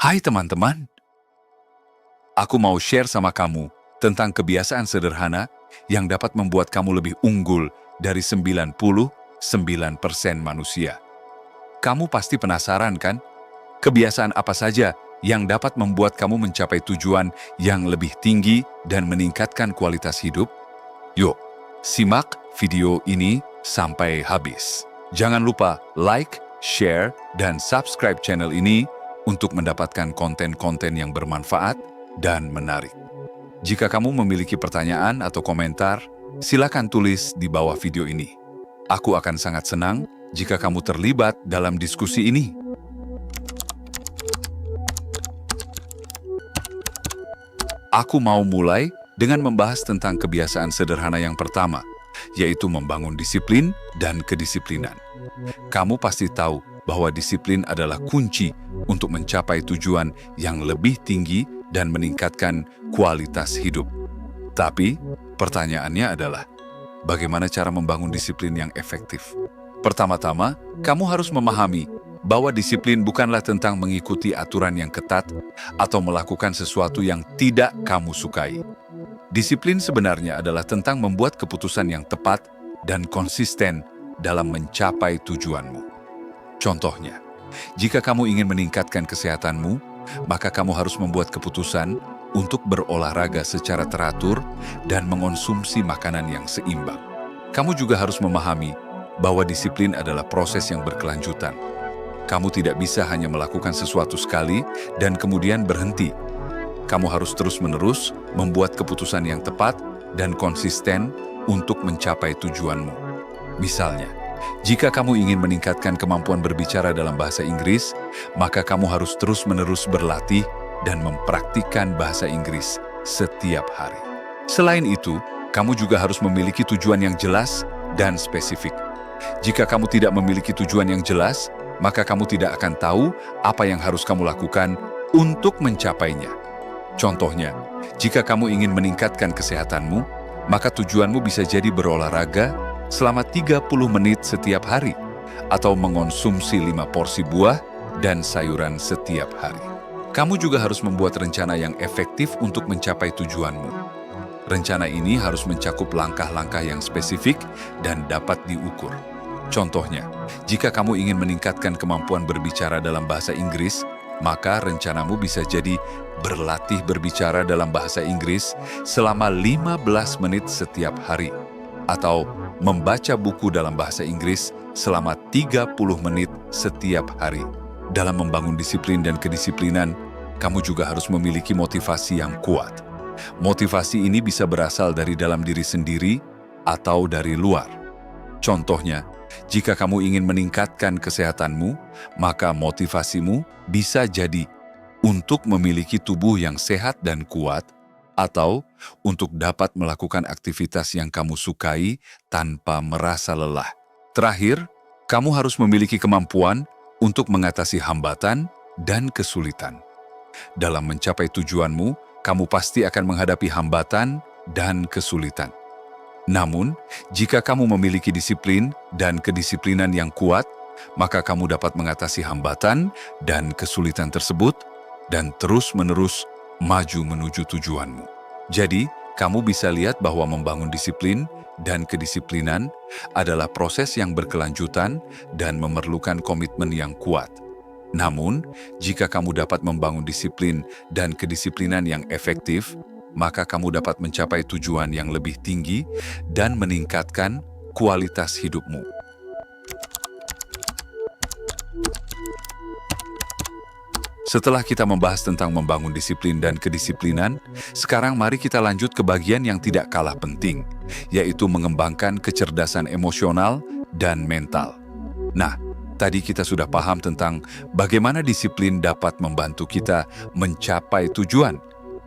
Hai teman-teman, aku mau share sama kamu tentang kebiasaan sederhana yang dapat membuat kamu lebih unggul dari 99% manusia. Kamu pasti penasaran kan? Kebiasaan apa saja yang dapat membuat kamu mencapai tujuan yang lebih tinggi dan meningkatkan kualitas hidup? Yuk, simak video ini sampai habis. Jangan lupa like, share, dan subscribe channel ini untuk mendapatkan konten-konten yang bermanfaat dan menarik. Jika kamu memiliki pertanyaan atau komentar, silakan tulis di bawah video ini. Aku akan sangat senang jika kamu terlibat dalam diskusi ini. Aku mau mulai dengan membahas tentang kebiasaan sederhana yang pertama, yaitu membangun disiplin dan kedisiplinan. Kamu pasti tahu bahwa disiplin adalah kunci untuk mencapai tujuan yang lebih tinggi dan meningkatkan kualitas hidup. Tapi, pertanyaannya adalah, bagaimana cara membangun disiplin yang efektif? Pertama-tama, kamu harus memahami bahwa disiplin bukanlah tentang mengikuti aturan yang ketat atau melakukan sesuatu yang tidak kamu sukai. Disiplin sebenarnya adalah tentang membuat keputusan yang tepat dan konsisten dalam mencapai tujuanmu. Contohnya, jika kamu ingin meningkatkan kesehatanmu, maka kamu harus membuat keputusan untuk berolahraga secara teratur dan mengonsumsi makanan yang seimbang. Kamu juga harus memahami bahwa disiplin adalah proses yang berkelanjutan. Kamu tidak bisa hanya melakukan sesuatu sekali dan kemudian berhenti. Kamu harus terus-menerus membuat keputusan yang tepat dan konsisten untuk mencapai tujuanmu. Misalnya, jika kamu ingin meningkatkan kemampuan berbicara dalam bahasa Inggris, maka kamu harus terus-menerus berlatih dan mempraktikkan bahasa Inggris setiap hari. Selain itu, kamu juga harus memiliki tujuan yang jelas dan spesifik. Jika kamu tidak memiliki tujuan yang jelas, maka kamu tidak akan tahu apa yang harus kamu lakukan untuk mencapainya. Contohnya, jika kamu ingin meningkatkan kesehatanmu, maka tujuanmu bisa jadi berolahraga selama 30 menit setiap hari, atau mengonsumsi 5 porsi buah dan sayuran setiap hari. Kamu juga harus membuat rencana yang efektif untuk mencapai tujuanmu. Rencana ini harus mencakup langkah-langkah yang spesifik dan dapat diukur. Contohnya, jika kamu ingin meningkatkan kemampuan berbicara dalam bahasa Inggris, maka rencanamu bisa jadi berlatih berbicara dalam bahasa Inggris selama 15 menit setiap hari, atau membaca buku dalam bahasa Inggris selama 30 menit setiap hari. Dalam membangun disiplin dan kedisiplinan, kamu juga harus memiliki motivasi yang kuat. Motivasi ini bisa berasal dari dalam diri sendiri atau dari luar. Contohnya, jika kamu ingin meningkatkan kesehatanmu, maka motivasimu bisa jadi untuk memiliki tubuh yang sehat dan kuat, atau untuk dapat melakukan aktivitas yang kamu sukai tanpa merasa lelah. Terakhir, kamu harus memiliki kemampuan untuk mengatasi hambatan dan kesulitan. Dalam mencapai tujuanmu, kamu pasti akan menghadapi hambatan dan kesulitan. Namun, jika kamu memiliki disiplin dan kedisiplinan yang kuat, maka kamu dapat mengatasi hambatan dan kesulitan tersebut dan terus-menerus maju menuju tujuanmu. Jadi, kamu bisa lihat bahwa membangun disiplin dan kedisiplinan adalah proses yang berkelanjutan dan memerlukan komitmen yang kuat. Namun, jika kamu dapat membangun disiplin dan kedisiplinan yang efektif, maka kamu dapat mencapai tujuan yang lebih tinggi dan meningkatkan kualitas hidupmu. Setelah kita membahas tentang membangun disiplin dan kedisiplinan, sekarang mari kita lanjut ke bagian yang tidak kalah penting, yaitu mengembangkan kecerdasan emosional dan mental. Nah, tadi kita sudah paham tentang bagaimana disiplin dapat membantu kita mencapai tujuan.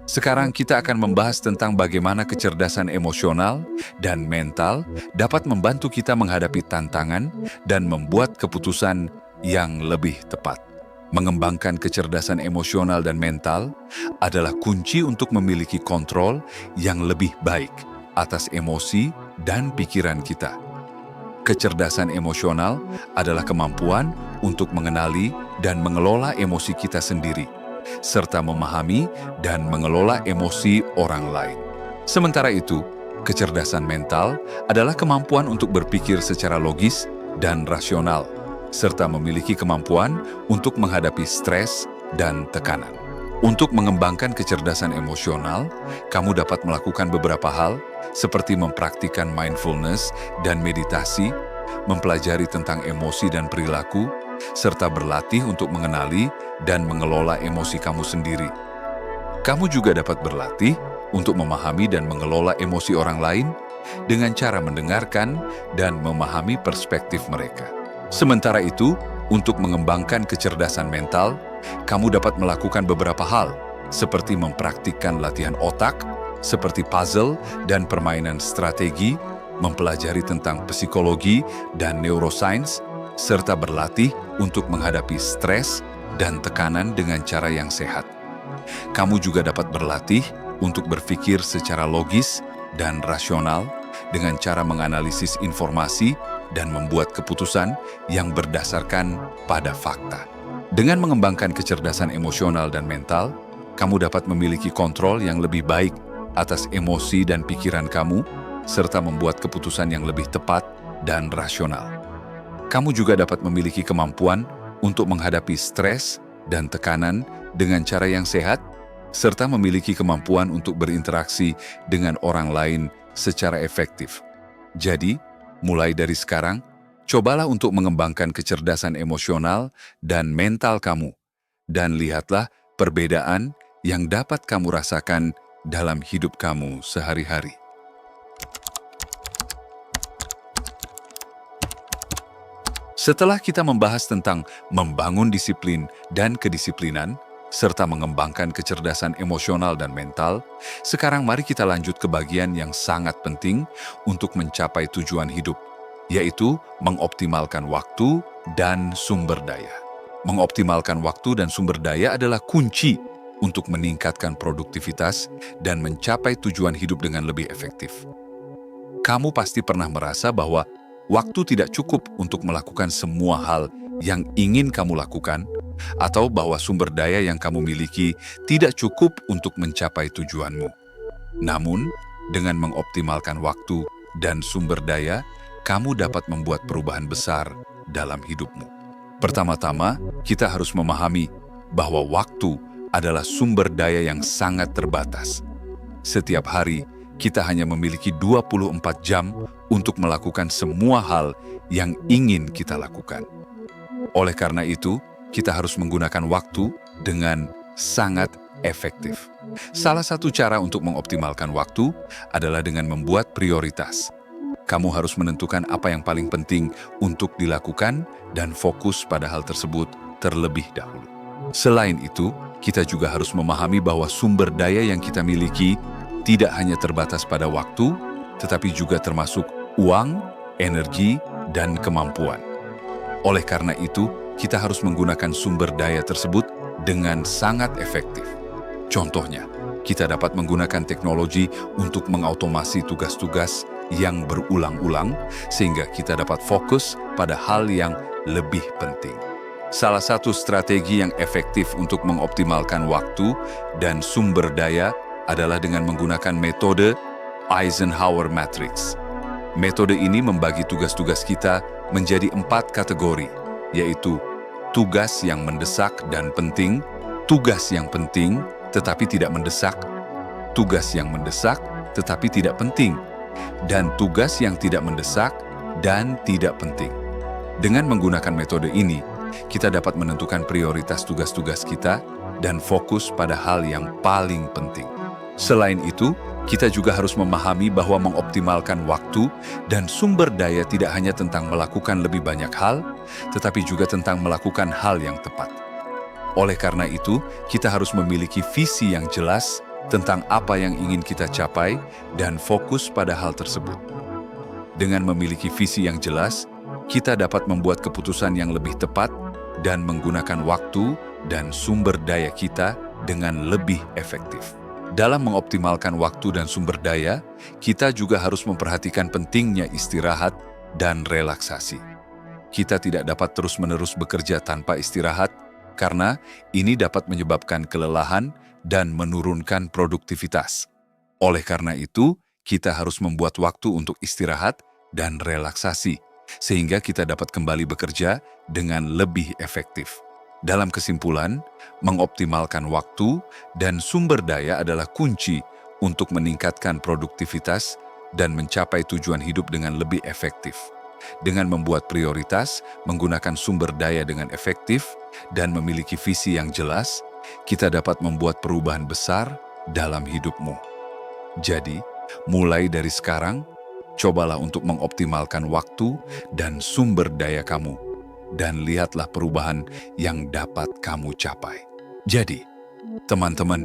Sekarang kita akan membahas tentang bagaimana kecerdasan emosional dan mental dapat membantu kita menghadapi tantangan dan membuat keputusan yang lebih tepat. Mengembangkan kecerdasan emosional dan mental adalah kunci untuk memiliki kontrol yang lebih baik atas emosi dan pikiran kita. Kecerdasan emosional adalah kemampuan untuk mengenali dan mengelola emosi kita sendiri. serta memahami dan mengelola emosi orang lain. Sementara itu, kecerdasan mental adalah kemampuan untuk berpikir secara logis dan rasional, serta memiliki kemampuan untuk menghadapi stres dan tekanan. Untuk mengembangkan kecerdasan emosional, kamu dapat melakukan beberapa hal seperti mempraktikkan mindfulness dan meditasi, mempelajari tentang emosi dan perilaku, serta berlatih untuk mengenali dan mengelola emosi kamu sendiri. Kamu juga dapat berlatih untuk memahami dan mengelola emosi orang lain dengan cara mendengarkan dan memahami perspektif mereka. Sementara itu, untuk mengembangkan kecerdasan mental, kamu dapat melakukan beberapa hal, seperti mempraktikkan latihan otak, seperti puzzle dan permainan strategi, mempelajari tentang psikologi dan neuroscience, serta berlatih untuk menghadapi stres dan tekanan dengan cara yang sehat. Kamu juga dapat berlatih untuk berpikir secara logis dan rasional dengan cara menganalisis informasi dan membuat keputusan yang berdasarkan pada fakta. Dengan mengembangkan kecerdasan emosional dan mental, kamu dapat memiliki kontrol yang lebih baik atas emosi dan pikiran kamu, serta membuat keputusan yang lebih tepat dan rasional. Kamu juga dapat memiliki kemampuan untuk menghadapi stres dan tekanan dengan cara yang sehat, serta memiliki kemampuan untuk berinteraksi dengan orang lain secara efektif. Jadi, mulai dari sekarang, cobalah untuk mengembangkan kecerdasan emosional dan mental kamu, dan lihatlah perbedaan yang dapat kamu rasakan dalam hidup kamu sehari-hari. Setelah kita membahas tentang membangun disiplin dan kedisiplinan, serta mengembangkan kecerdasan emosional dan mental, sekarang mari kita lanjut ke bagian yang sangat penting untuk mencapai tujuan hidup, yaitu mengoptimalkan waktu dan sumber daya. Mengoptimalkan waktu dan sumber daya adalah kunci untuk meningkatkan produktivitas dan mencapai tujuan hidup dengan lebih efektif. Kamu pasti pernah merasa bahwa waktu tidak cukup untuk melakukan semua hal yang ingin kamu lakukan, atau bahwa sumber daya yang kamu miliki tidak cukup untuk mencapai tujuanmu. Namun, dengan mengoptimalkan waktu dan sumber daya, kamu dapat membuat perubahan besar dalam hidupmu. Pertama-tama, kita harus memahami bahwa waktu adalah sumber daya yang sangat terbatas. Setiap hari, kita hanya memiliki 24 jam untuk melakukan semua hal yang ingin kita lakukan. Oleh karena itu, kita harus menggunakan waktu dengan sangat efektif. Salah satu cara untuk mengoptimalkan waktu adalah dengan membuat prioritas. Kamu harus menentukan apa yang paling penting untuk dilakukan dan fokus pada hal tersebut terlebih dahulu. Selain itu, kita juga harus memahami bahwa sumber daya yang kita miliki tidak hanya terbatas pada waktu, tetapi juga termasuk uang, energi, dan kemampuan. Oleh karena itu, kita harus menggunakan sumber daya tersebut dengan sangat efektif. Contohnya, kita dapat menggunakan teknologi untuk mengautomasi tugas-tugas yang berulang-ulang, sehingga kita dapat fokus pada hal yang lebih penting. Salah satu strategi yang efektif untuk mengoptimalkan waktu dan sumber daya adalah dengan menggunakan metode Eisenhower Matrix. Metode ini membagi tugas-tugas kita menjadi 4 kategori, yaitu tugas yang mendesak dan penting, tugas yang penting tetapi tidak mendesak, tugas yang mendesak tetapi tidak penting, dan tugas yang tidak mendesak dan tidak penting. Dengan menggunakan metode ini, kita dapat menentukan prioritas tugas-tugas kita dan fokus pada hal yang paling penting. Selain itu, kita juga harus memahami bahwa mengoptimalkan waktu dan sumber daya tidak hanya tentang melakukan lebih banyak hal, tetapi juga tentang melakukan hal yang tepat. Oleh karena itu, kita harus memiliki visi yang jelas tentang apa yang ingin kita capai dan fokus pada hal tersebut. Dengan memiliki visi yang jelas, kita dapat membuat keputusan yang lebih tepat dan menggunakan waktu dan sumber daya kita dengan lebih efektif. Dalam mengoptimalkan waktu dan sumber daya, kita juga harus memperhatikan pentingnya istirahat dan relaksasi. Kita tidak dapat terus-menerus bekerja tanpa istirahat, karena ini dapat menyebabkan kelelahan dan menurunkan produktivitas. Oleh karena itu, kita harus membuat waktu untuk istirahat dan relaksasi, sehingga kita dapat kembali bekerja dengan lebih efektif. Dalam kesimpulan, mengoptimalkan waktu dan sumber daya adalah kunci untuk meningkatkan produktivitas dan mencapai tujuan hidup dengan lebih efektif. Dengan membuat prioritas, menggunakan sumber daya dengan efektif, dan memiliki visi yang jelas, kita dapat membuat perubahan besar dalam hidupmu. Jadi, mulai dari sekarang, cobalah untuk mengoptimalkan waktu dan sumber daya kamu, dan lihatlah perubahan yang dapat kamu capai. Jadi, teman-teman,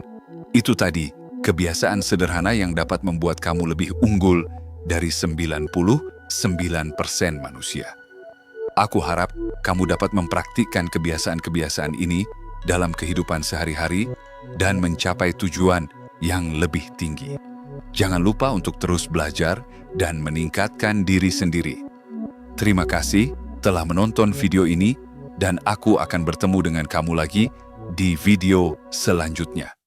itu tadi kebiasaan sederhana yang dapat membuat kamu lebih unggul dari 99% manusia. Aku harap kamu dapat mempraktikkan kebiasaan-kebiasaan ini dalam kehidupan sehari-hari dan mencapai tujuan yang lebih tinggi. Jangan lupa untuk terus belajar dan meningkatkan diri sendiri. Terima kasih telah menonton video ini, dan aku akan bertemu dengan kamu lagi di video selanjutnya.